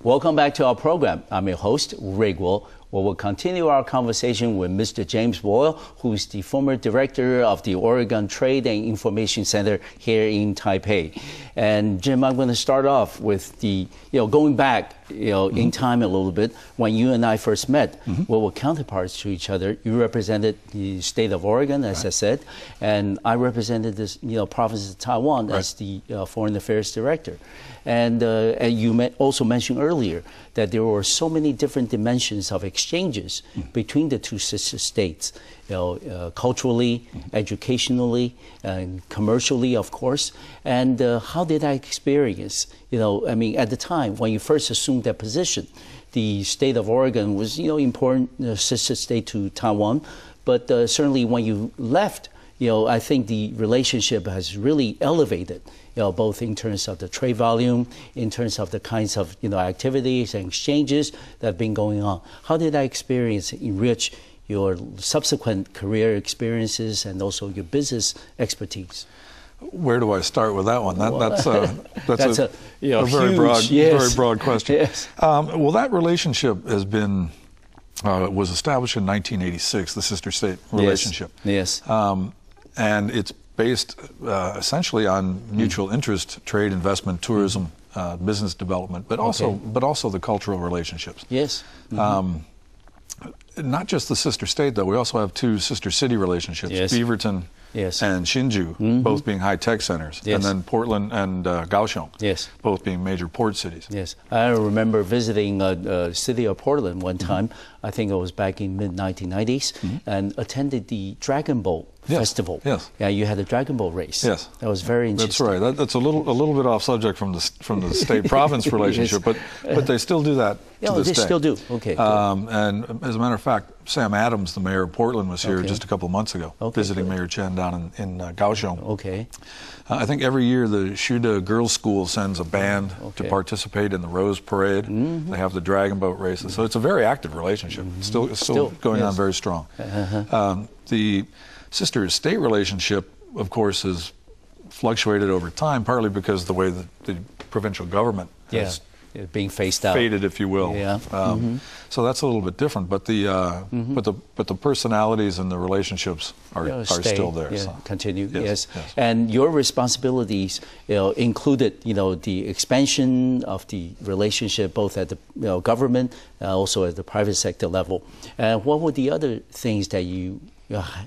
Welcome back to our program. I'm your host, Ray Guo. We will continue our conversation with Mr. James Boyle, who is the former director of the Oregon Trade and Information Center here in Taipei. And Jim, I'm going to start off with the, going back, in time a little bit. When you and I first met, we were counterparts to each other. You represented the state of Oregon, as I said, and I represented this, province of Taiwan as the foreign affairs director. And you also mentioned earlier that there were so many different dimensions of exchanges between the two sister states, culturally, educationally, and commercially, of course. And how did I experience? At the time when you first assumed that position, the state of Oregon was, important sister state to Taiwan. But certainly when you left, I think the relationship has really elevated, both in terms of the trade volume, in terms of the kinds of, activities and exchanges that have been going on. How did that experience enrich your subsequent career experiences and also your business expertise? Where do I start with that one? That's a very huge, broad question. Yes. Well, that relationship has been was established in 1986, the sister state relationship. Yes. And it's based essentially on mutual interest, trade, investment, tourism, business development, but also the cultural relationships. Yes. Not just the sister state, though. We also have two sister city relationships, Beaverton and Hsinchu, both being high-tech centers, and then Portland and Kaohsiung, both being major port cities. Yes, I remember visiting the city of Portland one time, I think it was back in mid-1990s, and attended the Dragon Boat Festival. Yes. Yeah, you had a Dragon Boat race. Yes. That was very interesting. That's right. That's a little bit off subject from the state-province relationship, but they still do that to this day. They still do. Okay. And as a matter of fact, Sam Adams, the mayor of Portland, was here just a couple of months ago, visiting Mayor Chen down in Kaohsiung. Okay. I think every year the Shuda Girls' School sends a band to participate in the Rose Parade. They have the Dragon Boat races, so it's a very active relationship. It's still going on very strong. The sister state relationship, of course, has fluctuated over time, partly because of the way that the provincial government has being phased out, faded, if you will. So that's a little bit different, but the but the personalities and the relationships are still there. So. Continue. Yes. And your responsibilities, included, the expansion of the relationship both at the government, also at the private sector level. And what were the other things that you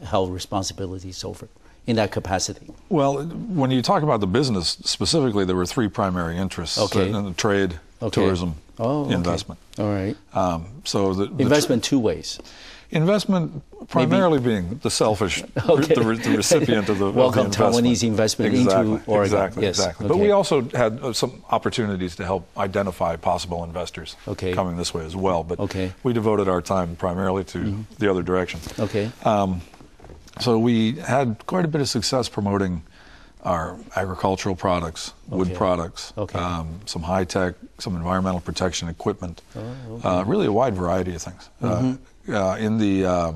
held responsibilities over in that capacity? Well, when you talk about the business specifically, there were three primary interests: in the trade, tourism, investment. All right. So the investment two ways. Investment primarily being the selfish, the recipient of the welcome of the investment. Taiwanese investment into Oregon. Exactly. But we also had some opportunities to help identify possible investors coming this way as well. But we devoted our time primarily to the other direction. So we had quite a bit of success promoting our agricultural products, wood products, some high-tech, some environmental protection equipment, really a wide variety of things. In the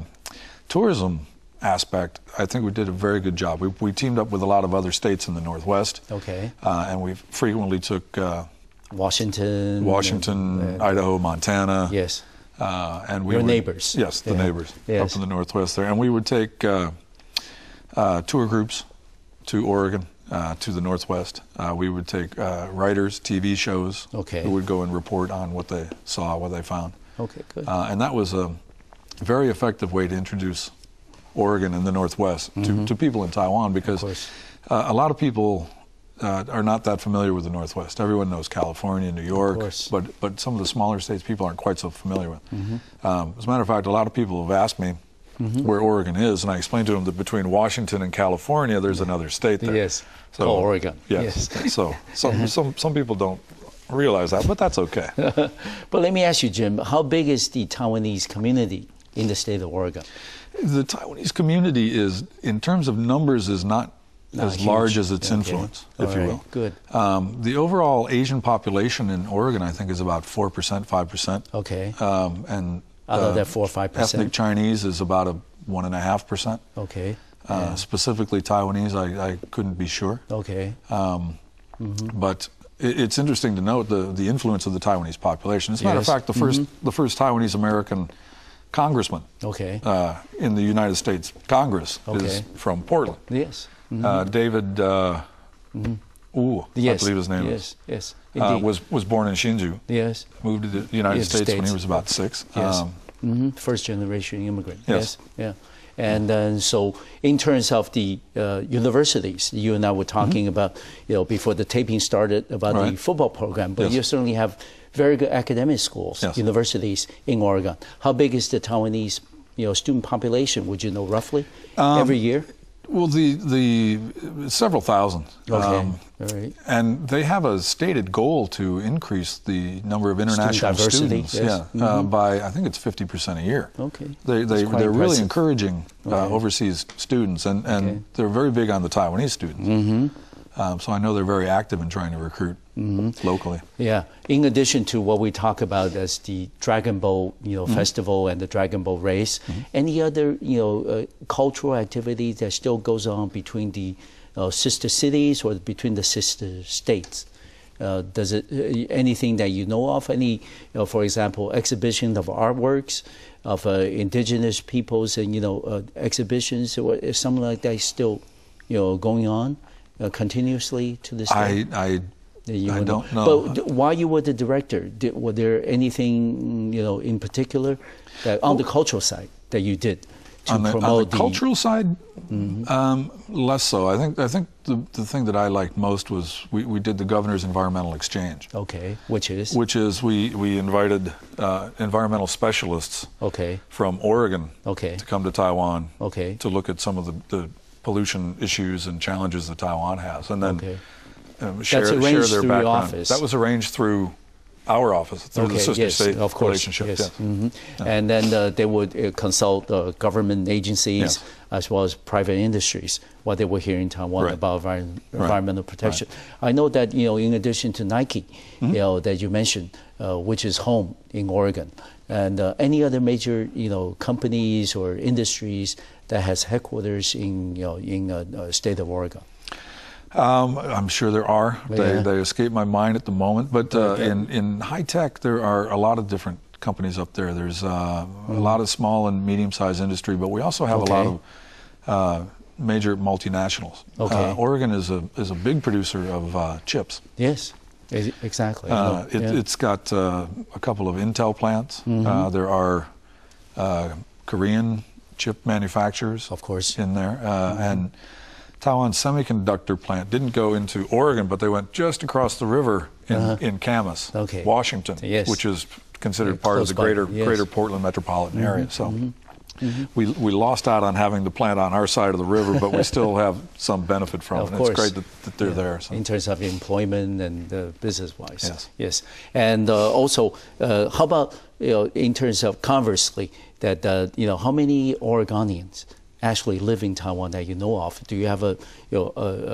tourism aspect, I think we did a very good job. We teamed up with a lot of other states in the Northwest, and we frequently took Washington, Idaho, Montana. Yes. And we Your neighbors. Yes, the neighbors up in the Northwest there. And we would take tour groups to Oregon, to the Northwest. We would take writers, TV shows, who would go and report on what they saw, what they found. Okay, good. And that was a very effective way to introduce Oregon and the Northwest to people in Taiwan, because a lot of people are not that familiar with the Northwest. Everyone knows California, New York, but some of the smaller states people aren't quite so familiar with. As a matter of fact, a lot of people have asked me where Oregon is, and I explained to them that between Washington and California, there's another state there. Yes, called Oregon. Yes. So some people don't realize that, but that's okay. But let me ask you, Jim, how big is the Taiwanese community in the state of Oregon? The Taiwanese community is, in terms of numbers, is not as large as its influence, if you will. Good. The overall Asian population in Oregon, I think, is about 4%, 5%. Okay. And out of that 4 or 5%, ethnic Chinese is about a 1.5%. Okay. Specifically Taiwanese, I couldn't be sure. Okay. But it's interesting to note the influence of the Taiwanese population. As a matter of fact, the first Taiwanese American congressman in the United States Congress is from Portland. Yes. David I believe his name is. Yes. Was born in Hsinchu. Yes. Moved to the United States when he was about 6. Yes. First generation immigrant. Yes. Yeah. And then, so in terms of the universities, you and I were talking about, before the taping started, about the football program, but you certainly have very good academic schools, universities in Oregon. How big is the Taiwanese, student population? Would you know roughly every year? Well, the several thousand. All right. And they have a stated goal to increase the number of international students. Yes. By I think it's 50% a year. Okay. They're really encouraging overseas students, and they're very big on the Taiwanese students. So I know they're very active in trying to recruit locally. Yeah. In addition to what we talk about as the Dragon Boat, festival and the Dragon Boat race, any other, cultural activity that still goes on between the sister cities or between the sister states? Does it anything that you know of? Any, for example, exhibition of artworks of indigenous peoples and exhibitions or something like that is still going on continuously to this day? I don't know. But while you were the director, were there anything in particular that on the cultural side that you did to promote on the cultural side? Less so. I think the thing that I liked most was we did the Governor's Environmental Exchange. Okay, which is we invited environmental specialists from Oregon to come to Taiwan to look at some of the pollution issues and challenges that Taiwan has, and then share their background. Office. That was arranged through our office, through the sister state relationship. Yes. And then they would consult government agencies as well as private industries while they were here in Taiwan about environmental protection. I know that in addition to Nike, that you mentioned, which is home in Oregon, and any other major companies or industries that has headquarters in the state of Oregon. I'm sure there are. They escape my mind at the moment. But in high tech, there are a lot of different companies up there. There's a lot of small and medium-sized industry, but we also have a lot of major multinationals. Oregon is a big producer of chips. Yes, exactly. It's got a couple of Intel plants. There are Korean chip manufacturers, of course, in there, and Taiwan Semiconductor Plant didn't go into Oregon, but they went just across the river in Camas, Washington, which is considered part of the greater Portland metropolitan area. So we lost out on having the plant on our side of the river, but we still have some benefit from it. It's great that they're there. So. In terms of employment and business-wise. Yes. And also, how about in terms of conversely, that how many Oregonians actually live in Taiwan that you know of? Do you have a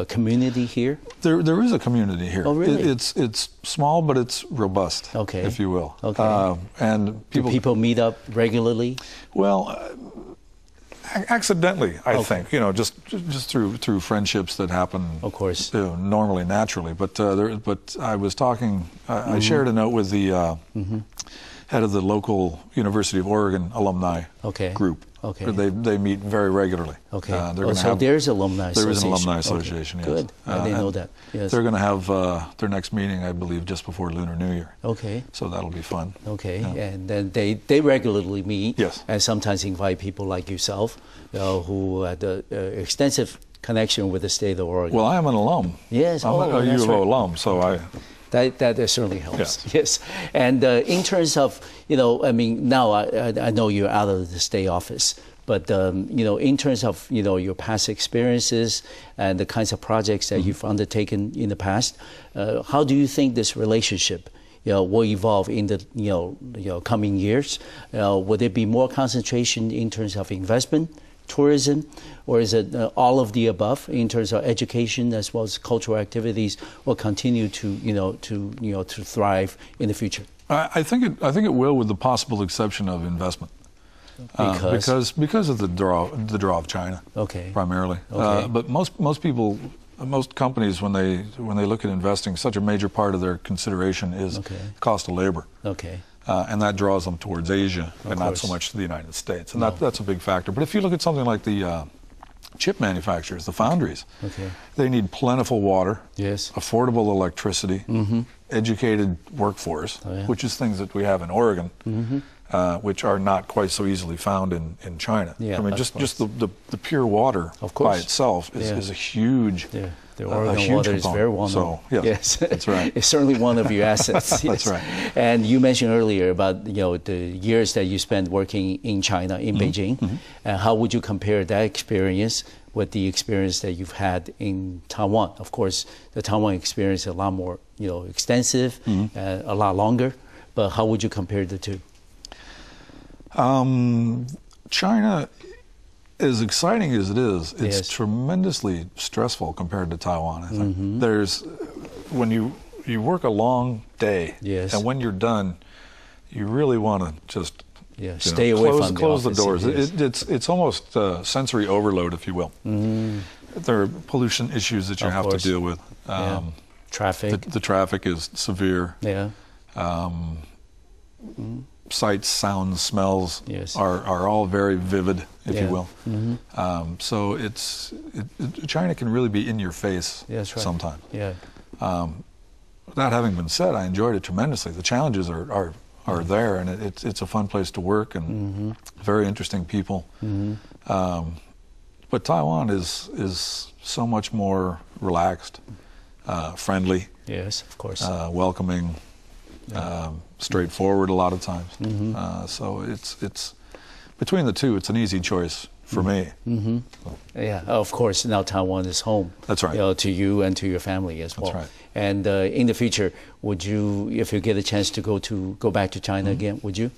community here? There is a community here. Oh, really? It's small, but it's robust, if you will. And people meet up regularly? Well, accidentally, I think. Just through friendships that happen. Of course. Normally, naturally. But I was talking. I shared a note with the head of the local University of Oregon alumni group. They meet very regularly. So there's alumni association. There is an alumni association, yes. Good. I didn't know that. Yes. They're going to have their next meeting, I believe, just before Lunar New Year. So that'll be fun. And then they regularly meet. Yes. And sometimes invite people like yourself, who had extensive connection with the state of Oregon. Well, I am an alum. Yes. I'm a U of O alum, so I... That certainly helps. Yes. And in terms of, now I know you're out of the state office, but, in terms of, your past experiences and the kinds of projects that you've undertaken in the past, how do you think this relationship will evolve in the coming years? Will there be more concentration in terms of investment, tourism, or is it all of the above in terms of education as well as cultural activities will continue to thrive in the future? I think it will, with the possible exception of investment. Because of the draw of China, primarily. But most people most companies, when they look at investing, such a major part of their consideration is cost of labor. Okay. And that draws them towards Asia and not so much to the United States. And that's a big factor. But if you look at something like the chip manufacturers, the foundries, they need plentiful water, affordable electricity, educated workforce, which is things that we have in Oregon, which are not quite so easily found in China. I mean, just the pure water by itself is a huge The Oregon water is very well known. So, yes, that's right. It's certainly one of your assets. That's right. And you mentioned earlier about the years that you spent working in China, in Beijing. How would you compare that experience with the experience that you've had in Taiwan? Of course, the Taiwan experience is a lot more extensive, a lot longer. But how would you compare the two? China, as exciting as it is, it's tremendously stressful compared to Taiwan, I think. There's, when you work a long day, and when you're done, you really want to just stay away from close the doors. It's almost sensory overload, if you will. There are pollution issues that you have to deal with. Traffic. The traffic is severe. Sights, sounds, smells are all very vivid, if you will. So China can really be in your face sometimes. That having been said, I enjoyed it tremendously. The challenges are there, and it's a fun place to work, and very interesting people. But Taiwan is so much more relaxed, friendly. Yes, of course. Welcoming. Straightforward a lot of times. So it's between the two, it's an easy choice for me. Yeah, of course. Now Taiwan is home. That's right. To you and to your family as well. That's right. And in the future, would you, if you get a chance to go back to China again, would you?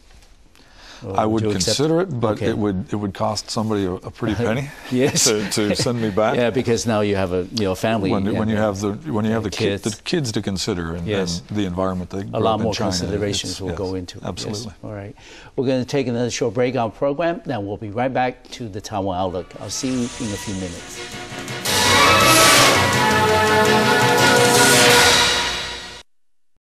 I would consider it, but it would cost somebody a pretty penny to send me back. Yeah, because now you have a family. When you have the kids to consider and the environment they grow a lot up in more China, considerations will go into it. Absolutely. All right, we're going to take another short break on program. Then we'll be right back to the Taiwan Outlook. I'll see you in a few minutes.